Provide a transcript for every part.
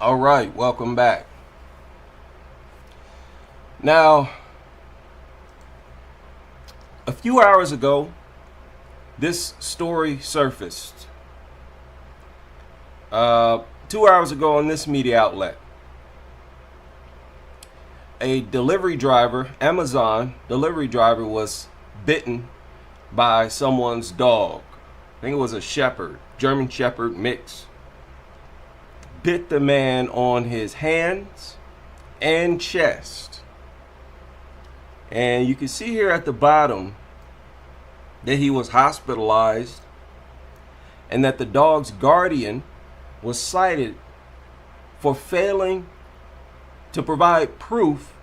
All right, welcome back. Now, a few hours ago, this story surfaced. 2 hours ago on this media outlet, a delivery driver, Amazon delivery driver, was bitten by someone's dog. I think it was a shepherd, German shepherd mix. Bit the man on his hands and chest. And you can see here at the bottom that he was hospitalized and that the dog's guardian was cited for failing to provide proof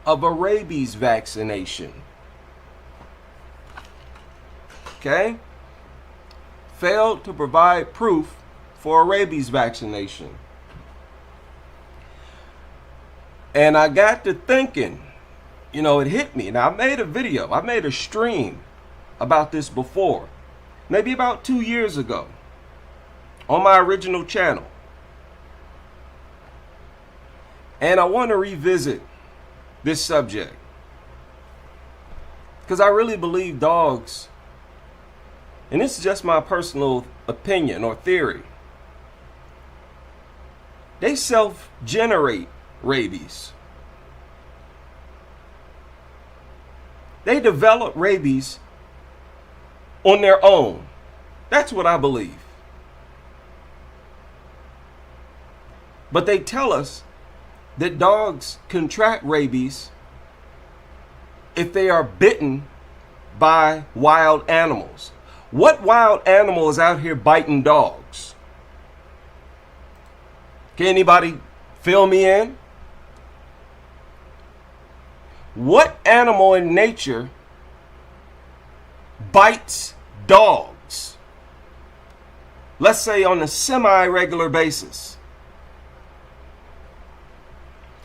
of a rabies vaccination. Okay? Failed to provide proof for a rabies vaccination. And I got to thinking, it hit me. Now, I made a stream about this before, maybe about 2 years ago, on my original channel. And I want to revisit this subject because I really believe dogs, and this is just my personal opinion or theory, they self-generate rabies. They develop rabies on their own. That's what I believe. But they tell us that dogs contract rabies if they are bitten by wild animals. What wild animal is out here biting dogs? Can anybody fill me in? What animal in nature bites dogs? Let's say on a semi-regular basis.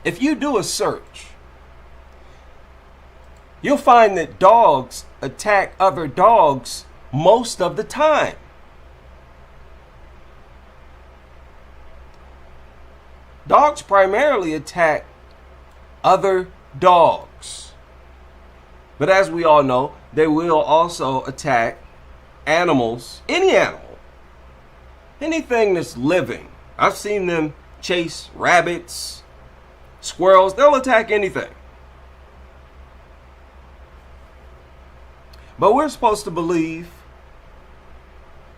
If you do a search, you'll find that dogs attack other dogs most of the time. Dogs primarily attack other dogs. But as we all know, they will also attack animals, any animal, anything that's living. I've seen them chase rabbits, squirrels. They'll attack anything. But we're supposed to believe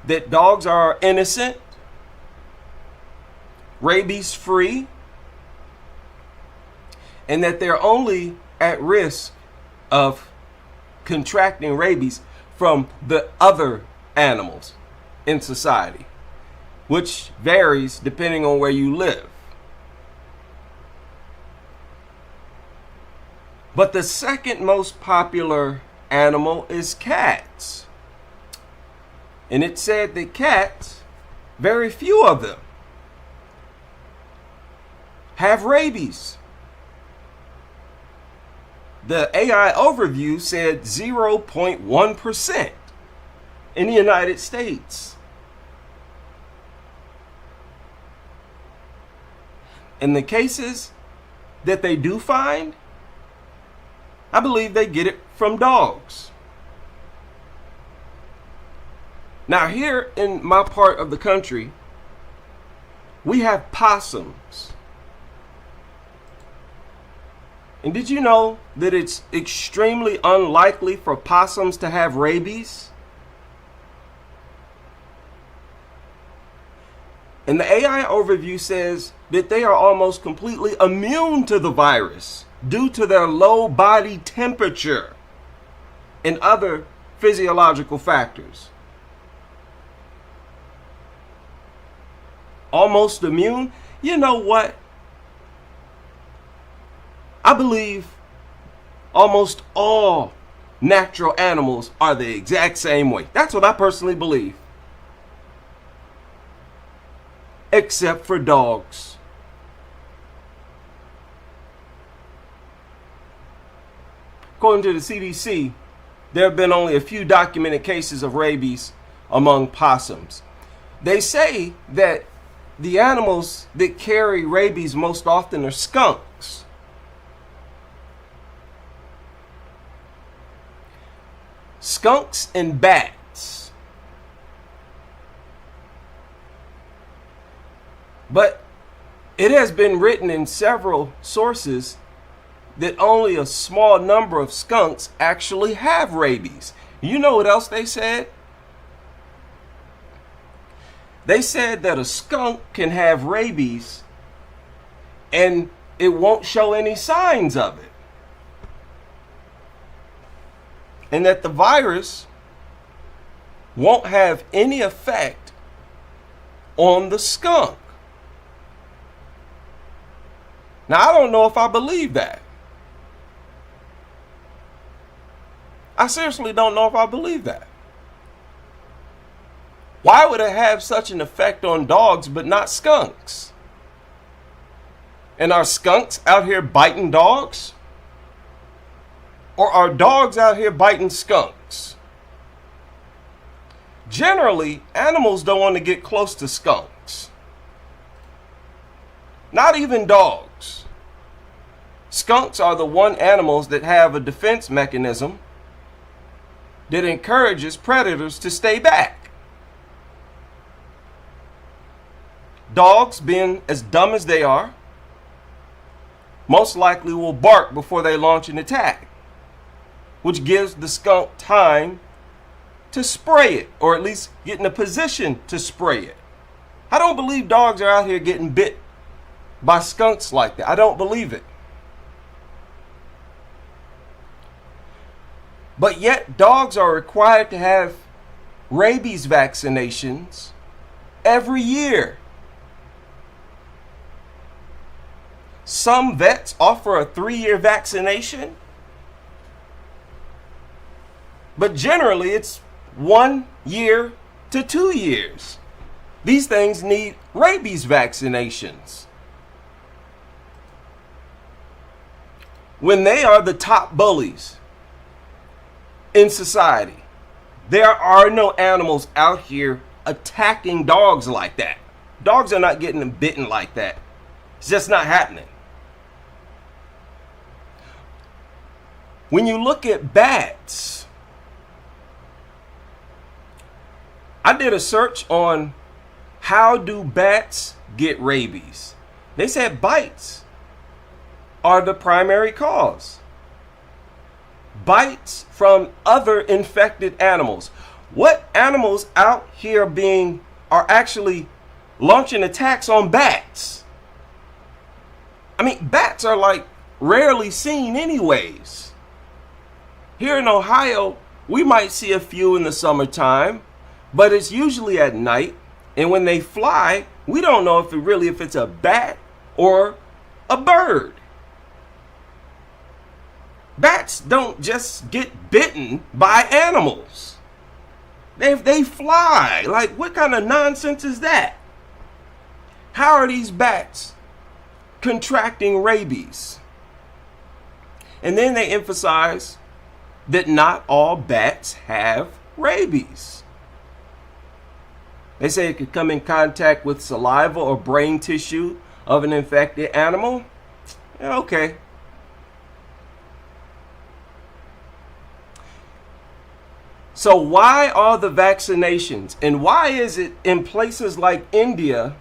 that dogs are innocent, rabies free, and that they're only at risk of contracting rabies from the other animals in society, which varies depending on where you live. But the second most popular animal is cats. And it said that cats, very few of them, have rabies. The AI overview said 0.1% in the United States. In the cases that they do find, I believe they get it from dogs. Now, here in my part of the country, we have possums. And did you know that it's extremely unlikely for possums to have rabies? And the AI overview says that they are almost completely immune to the virus due to their low body temperature and other physiological factors. Almost immune? You know what? I believe almost all natural animals are the exact same way. That's what I personally believe. Except for dogs. According to the CDC, there have been only a few documented cases of rabies among possums. They say that the animals that carry rabies most often are skunks. Skunks and bats. But it has been written in several sources that only a small number of skunks actually have rabies. You know what else they said? They said that a skunk can have rabies and it won't show any signs of it. And that the virus won't have any effect on the skunk. Now, I don't know if I believe that. I seriously don't know if I believe that. Why would it have such an effect on dogs but not skunks? And are skunks out here biting dogs? Or are dogs out here biting skunks? Generally, animals don't want to get close to skunks. Not even dogs. Skunks are the one animals that have a defense mechanism that encourages predators to stay back. Dogs, being as dumb as they are, most likely will bark before they launch an attack, which gives the skunk time to spray it, or at least get in a position to spray it. I don't believe dogs are out here getting bit by skunks like that. I don't believe it. But yet, dogs are required to have rabies vaccinations every year. Some vets offer a 3-year vaccination, but generally it's 1 year to 2 years. These things need rabies vaccinations. When they are the top bullies in society, there are no animals out here attacking dogs like that. Dogs are not getting bitten like that. It's just not happening. When you look at bats, I did a search on how do bats get rabies. They said bites are the primary cause. Bites from other infected animals. What animals out here are actually launching attacks on bats? I mean, bats are like rarely seen anyways. Here in Ohio, we might see a few in the summertime, but it's usually at night. And when they fly, we don't know if it's a bat or a bird. Bats don't just get bitten by animals. They fly. Like, what kind of nonsense is that? How are these bats contracting rabies? And then they emphasize that not all bats have rabies. They say it could come in contact with saliva or brain tissue of an infected animal. Yeah, okay. So why are the vaccinations, and why is it in places like India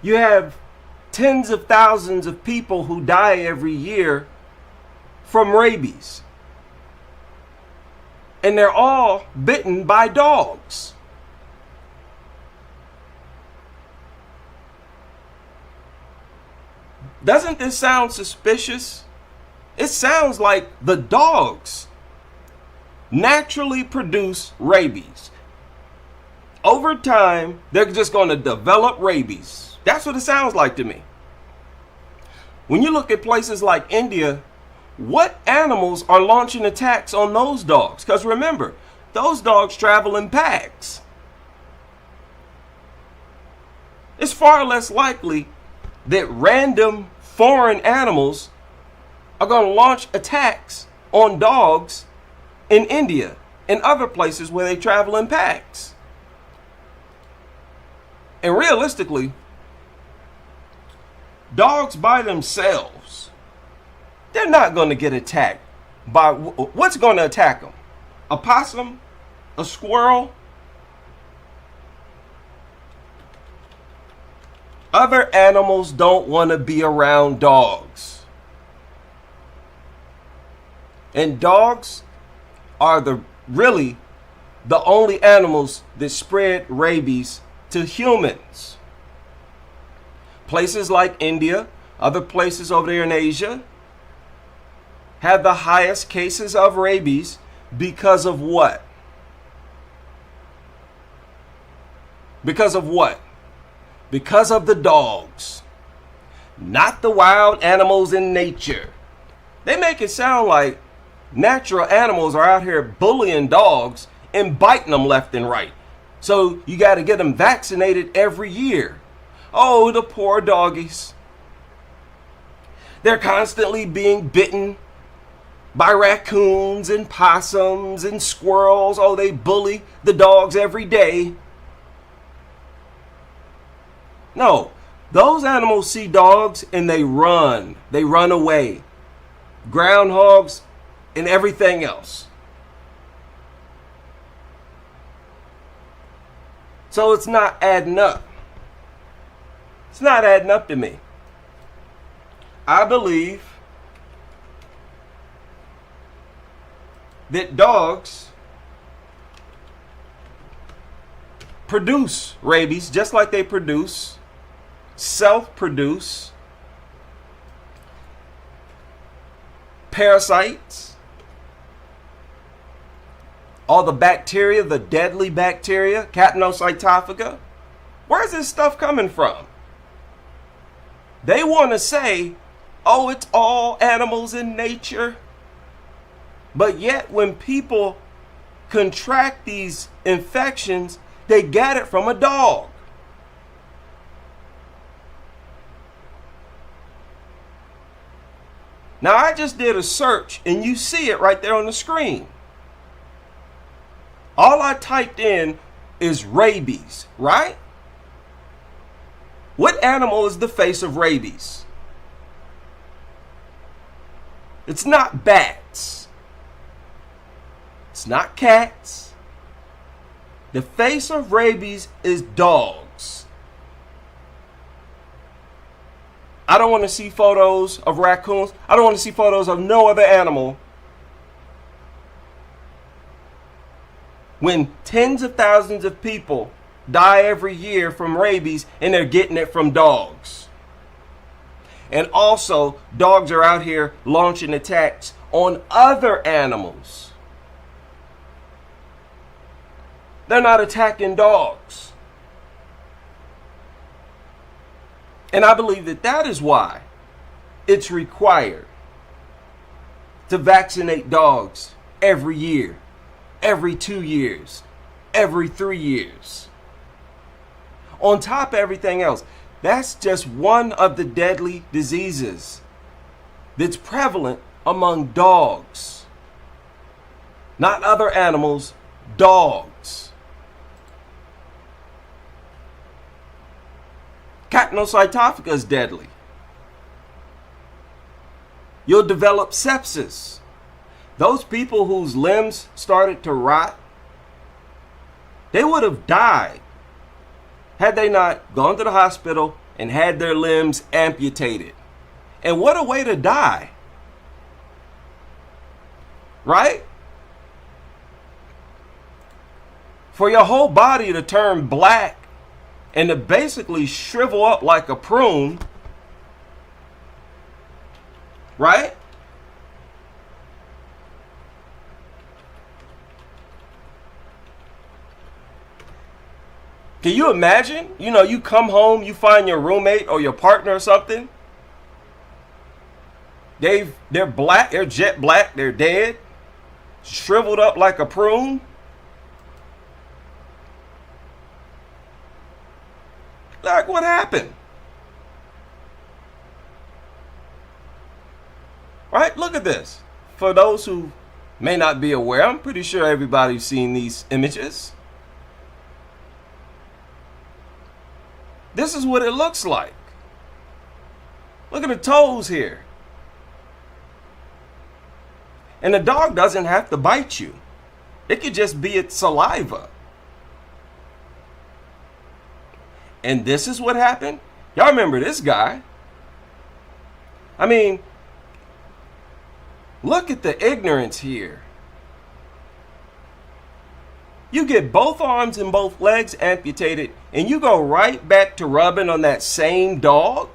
you have tens of thousands of people who die every year from rabies? And they're all bitten by dogs. Doesn't this sound suspicious? It sounds like the dogs naturally produce rabies. Over time, they're just going to develop rabies. That's what it sounds like to me. When you look at places like India, what animals are launching attacks on those dogs? Because remember, those dogs travel in packs. It's far less likely that random foreign animals are going to launch attacks on dogs in India and other places where they travel in packs. And realistically, dogs by themselves, they're not going to get attacked by what's going to attack them? A possum? A squirrel? Other animals don't want to be around dogs. And dogs are really the only animals that spread rabies to humans. Places like India, other places over there in Asia, have the highest cases of rabies because of what? Because of what? Because of the dogs, not the wild animals in nature. They make it sound like natural animals are out here bullying dogs and biting them left and right. So you got to get them vaccinated every year. Oh, the poor doggies. They're constantly being bitten by raccoons and possums and squirrels. Oh, they bully the dogs every day. No, those animals see dogs and they run. They run away. Groundhogs and everything else. So it's not adding up. It's not adding up to me. I believe that dogs produce rabies just like they self-produce parasites, all the bacteria, the deadly bacteria, capnocytophaga. Where's this stuff coming from? They want to say, oh, it's all animals in nature. But yet when people contract these infections, they get it from a dog. Now, I just did a search, and you see it right there on the screen. All I typed in is rabies, right? What animal is the face of rabies? It's not bats. It's not cats. The face of rabies is dogs. I don't want to see photos of raccoons. I don't want to see photos of no other animal. When tens of thousands of people die every year from rabies and they're getting it from dogs. And also, dogs are out here launching attacks on other animals. They're not attacking dogs. And I believe that that is why it's required to vaccinate dogs every year, every 2 years, every 3 years. On top of everything else, that's just one of the deadly diseases that's prevalent among dogs. Not other animals, dogs. Capnocytophaga is deadly. You'll develop sepsis. Those people whose limbs started to rot, they would have died had they not gone to the hospital and had their limbs amputated. And what a way to die. Right? For your whole body to turn black and to basically shrivel up like a prune, right? Can you imagine? You know, you come home, you find your roommate or your partner or something. They're black, they're jet black, they're dead, shriveled up like a prune. Like, what happened? Right? Look at this. For those who may not be aware, I'm pretty sure everybody's seen these images. This is what it looks like. Look at the toes here. And the dog doesn't have to bite you. It could just be its saliva. And this is what happened. Y'all remember this guy. I mean, look at the ignorance here. You get both arms and both legs amputated, and you go right back to rubbing on that same dog?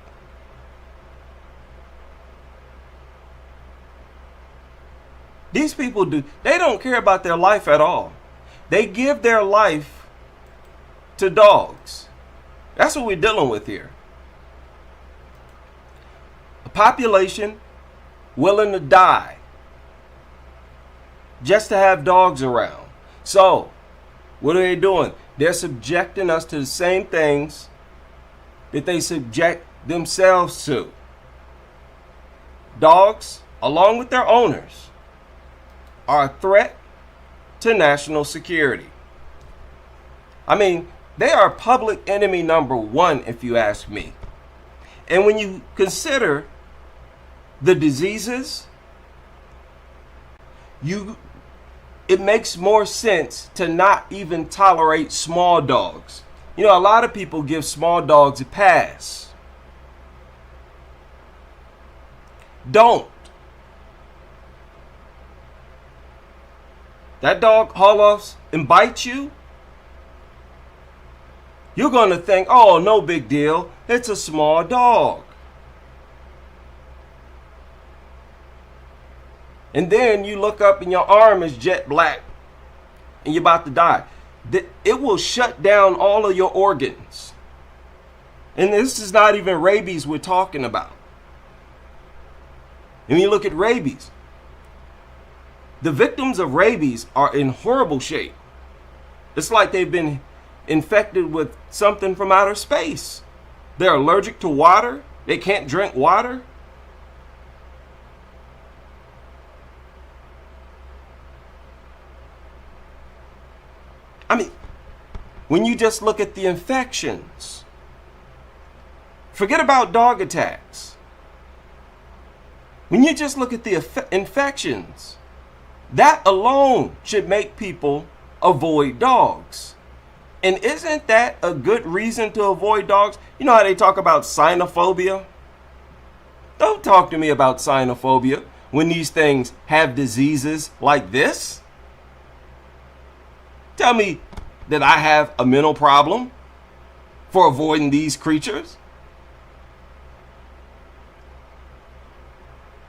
These people they don't care about their life at all. They give their life to dogs. That's what we're dealing with here. A population willing to die just to have dogs around. So, what are they doing? They're subjecting us to the same things that they subject themselves to. Dogs, along with their owners, are a threat to national security. I mean, they are public enemy number one, if you ask me. And when you consider the diseases, it makes more sense to not even tolerate small dogs. You know, a lot of people give small dogs a pass. Don't. That dog haul off and bite you, you're going to think, oh, no big deal. It's a small dog. And then you look up and your arm is jet black and you're about to die. It will shut down all of your organs. And this is not even rabies we're talking about. And you look at rabies. The victims of rabies are in horrible shape. It's like they've been infected with something from outer space. They're allergic to water. They can't drink water. I mean, when you just look at the infections, forget about dog attacks. When you just look at the infections, that alone should make people avoid dogs. And isn't that a good reason to avoid dogs? You know how they talk about cynophobia? Don't talk to me about cynophobia when these things have diseases like this. Tell me that I have a mental problem for avoiding these creatures.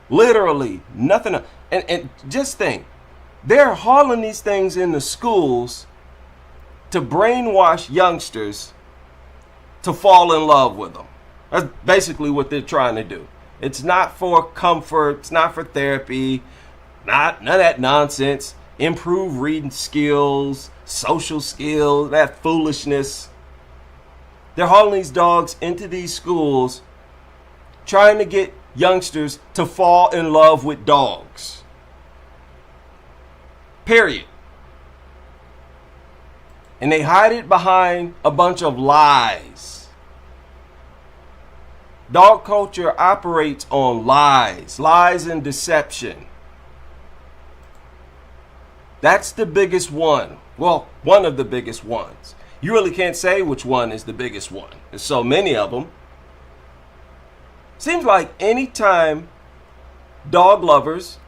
Literally nothing. And just think, they're hauling these things into schools to brainwash youngsters to fall in love with them. That's basically what they're trying to do. It's not for comfort. It's not for therapy. None of that nonsense. Improve reading skills, social skills, that foolishness. They're hauling these dogs into these schools trying to get youngsters to fall in love with dogs. Period. And they hide it behind a bunch of lies. Dog culture operates on lies and deception. That's the biggest one. Well, one of the biggest ones. You really can't say which one is the biggest one. There's so many of them. Seems like anytime dog lovers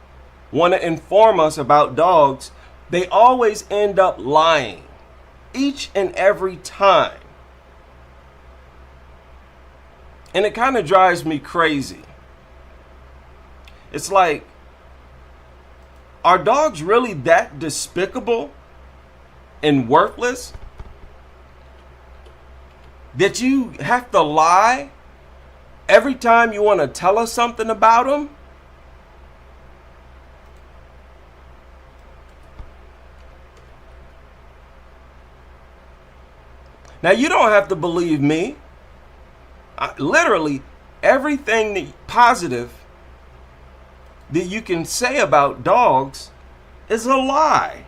want to inform us about dogs, they always end up lying. Each and every time. And it kind of drives me crazy. It's like, are dogs really that despicable and worthless that you have to lie every time you want to tell us something about them? Now, you don't have to believe me. Literally, everything positive that you can say about dogs is a lie.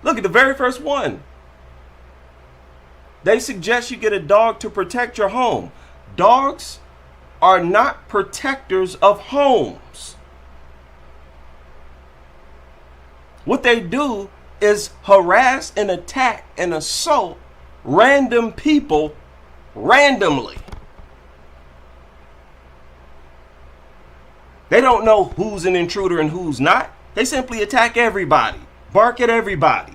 Look at the very first one. They suggest you get a dog to protect your home. Dogs are not protectors of homes. What they do is harass and attack and assault random people randomly. They don't know who's an intruder and who's not. They simply attack everybody, bark at everybody.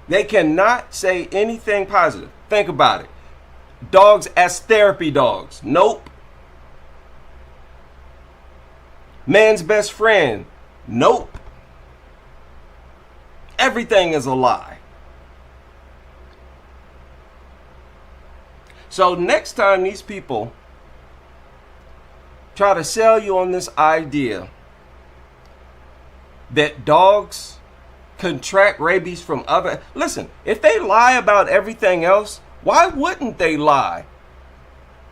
They cannot say anything positive. Think about it. Dogs as therapy dogs. Nope. Man's best friend. Nope. Everything is a lie. So next time these people try to sell you on this idea that dogs contract rabies from other... Listen, if they lie about everything else, why wouldn't they lie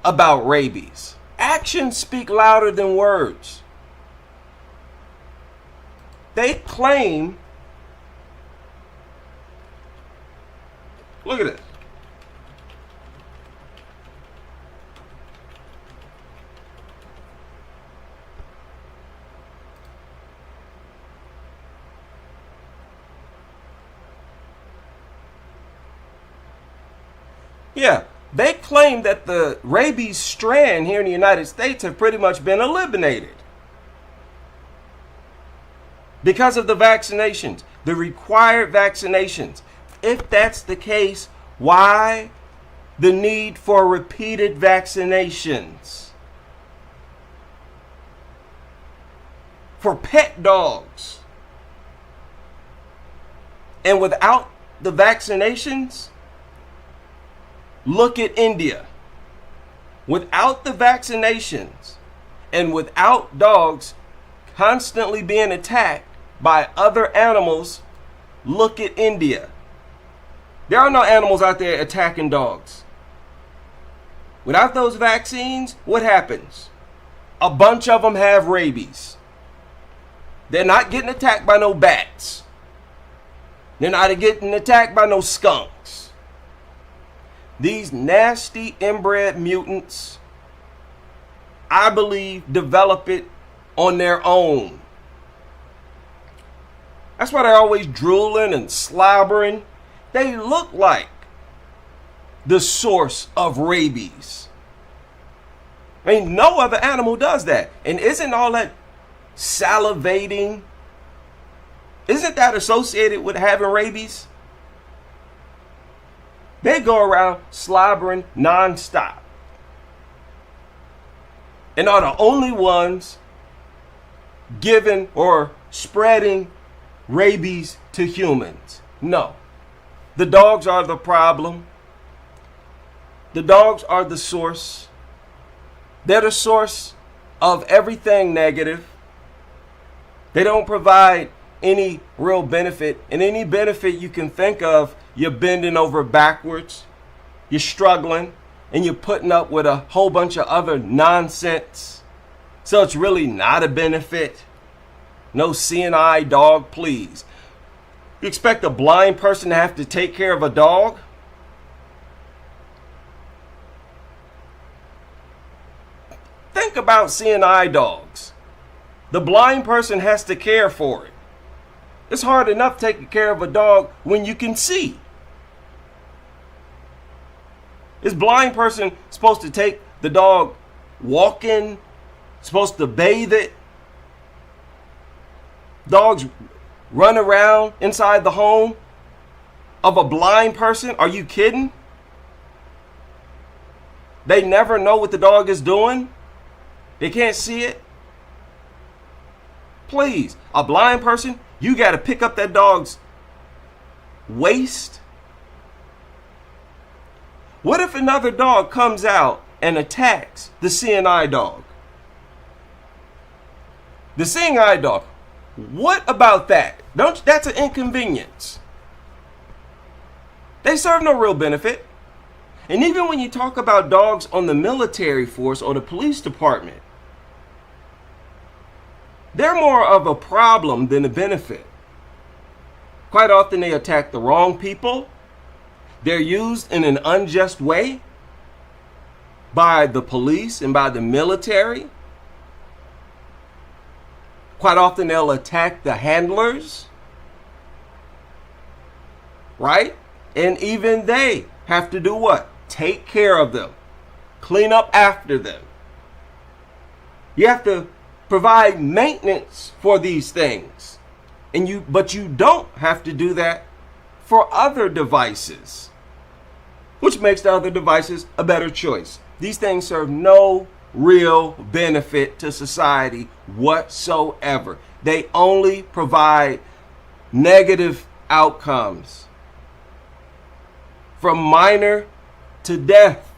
about rabies? Actions speak louder than words. They claim... Look at this. Yeah, they claim that the rabies strand here in the United States have pretty much been eliminated because of the vaccinations, the required vaccinations. If that's the case, why the need for repeated vaccinations for pet dogs? And without the vaccinations, look at India. Without the vaccinations and without dogs constantly being attacked by other animals, look at India. There are no animals out there attacking dogs. Without those vaccines, what happens? A bunch of them have rabies. They're not getting attacked by no bats. They're not getting attacked by no skunks. These nasty inbred mutants, I believe, develop it on their own. That's why they're always drooling and slobbering. They look like the source of rabies. I mean, no other animal does that. And isn't all that salivating, isn't that associated with having rabies? They go around slobbering nonstop and are the only ones giving or spreading rabies to humans. No, the dogs are the problem. The dogs are the source. They're the source of everything negative. They don't provide any real benefit, and any benefit you can think of, you're bending over backwards, you're struggling, and you're putting up with a whole bunch of other nonsense. So it's really not a benefit. No seeing eye dog, please. You expect a blind person to have to take care of a dog? Think about seeing eye dogs. The blind person has to care for it. It's hard enough taking care of a dog when you can see. Is blind person supposed to take the dog walking? Supposed to bathe it? Dogs run around inside the home of a blind person? Are you kidding? They never know what the dog is doing? They can't see it? Please, a blind person, you got to pick up that dog's waist. What if another dog comes out and attacks the seeing eye dog? The seeing eye dog, what about that? That's an inconvenience. They serve no real benefit. And even when you talk about dogs on the military force or the police department, they're more of a problem than a benefit. Quite often they attack the wrong people. They're used in an unjust way by the police and by the military. Quite often they'll attack the handlers, right? And even they have to do what? Take care of them, clean up after them. You have to provide maintenance for these things. But you don't have to do that for other devices, which makes the other devices a better choice. These things serve no real benefit to society whatsoever. They only provide negative outcomes, from minor to death,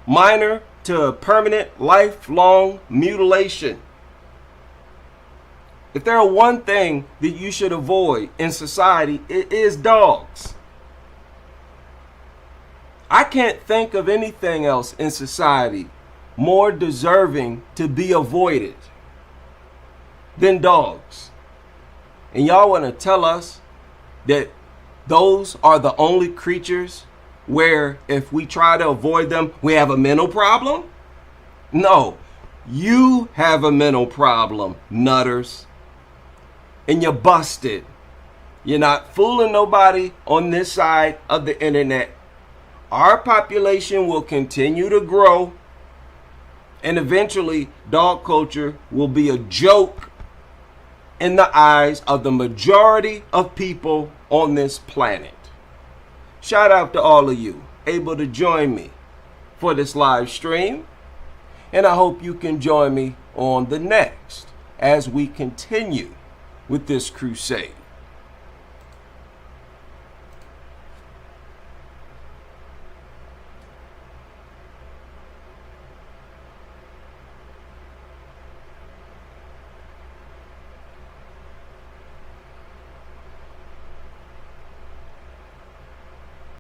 minor to permanent, lifelong mutilation. If there are one thing that you should avoid in society, it is dogs. I can't think of anything else in society more deserving to be avoided than dogs. And y'all want to tell us that those are the only creatures where if we try to avoid them, we have a mental problem? No, you have a mental problem, nutters. And you're busted. You're not fooling nobody on this side of the internet. Our population will continue to grow, and eventually dog culture will be a joke in the eyes of the majority of people on this planet. Shout out to all of you able to join me for this live stream, and I hope you can join me on the next as we continue with this crusade.